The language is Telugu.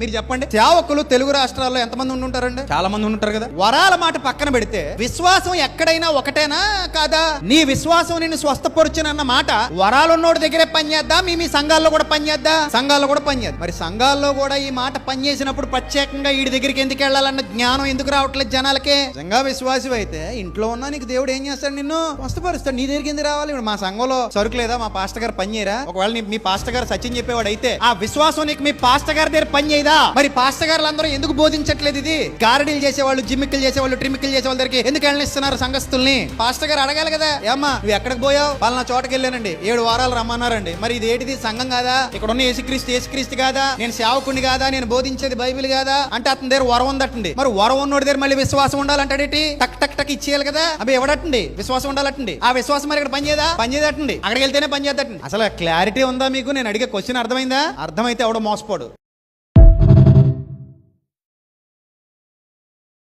మీరు చెప్పండి, సేవకులు తెలుగు రాష్ట్రాల్లో ఎంతమంది ఉంటుంటారండి? చాలా మంది ఉంటారు కదా. వరాల మాట పక్కన పెడితే విశ్వాసం ఎక్కడైనా ఒకటేనా కాదా? నీ విశ్వాసం నిన్ను స్వస్థపరుచునన్న మాట వరాలున్నోడి దగ్గరే పనిచేద్దా, మీ సంఘాల్లో కూడా పనిచేద్దా? సంఘాల్లో కూడా పనిచేద్దా? మరి సంఘాల్లో కూడా ఈ మాట పనిచేసినప్పుడు ప్రత్యేకంగా వీడి దగ్గరికి ఎందుకు వెళ్ళాలన్న జ్ఞానం ఎందుకు రావట్లేదు జనాలకే? నిజంగా విశ్వాసం అయితే ఇంట్లో ఉన్నా నీకు దేవుడు ఏం చేస్తాడు? నిన్ను స్వస్థపరుస్తాడు. నీ దగ్గరికి ఎందుకు రావాలి? ఇప్పుడు మా సంఘంలో సరుకు లేదా, మా పాస్టర్ గారు పని చేయరా? ఒకవేళ మీ పాస్టర్ గారు సత్యం చెప్పేవాడు అయితే ఆ విశ్వాసం నీకు మీ పాస్టర్ గారి దగ్గర పని చేయదా? మరి పాస్టర్ గారు అందరూ ఎందుకు బోధించట్లేదు? ఇది గారడీలు చేసేవాళ్ళు, జిమ్మిక్కులు చేసేవాళ్ళు, ట్రిమిక్కులు చేసేవాళ్ళ దగ్గరికి ఎందుకు వెళ్ళనిస్తున్నారు సంఘస్థుల్ని? పాస్టర్ గారు అడగాలి కదా, ఏమ్మా నువ్వు ఎక్కడికి పోయావు? పలానా చోటకి వెళ్ళానండి, 7 వారాలు రమ్మన్నారండి. మరి ఇది ఏంటిది? సంఘం కాదా? ఇక్కడ ఉన్న యేసుక్రీస్తు కాదా? నేను సేవకుని కాదా? నేను బోధించేది బైబిల్ కాదా? అంటే అతని దగ్గర వరం ఉందటండి. మరి వరం ఉన్నోడి దగ్గర మళ్ళీ విశ్వాసం ఉండాలంటాడేటి? టక్ టక్ టక్ ఇచ్చేయాలి కదా. అవి ఎవడటండి? విశ్వాసం ఉండాలటండి. ఆ విశ్వాసం మరి ఇక్కడ పనిచేయదటండి. అక్కడికి వెళ్తేనే పనిచేద్దటండి. అసలు క్లారిటీ ఉందా మీకు? నేను అడిగే క్వశ్చన్ అర్థమైందా? అర్థమైతే ఎవడో మోసపోడు.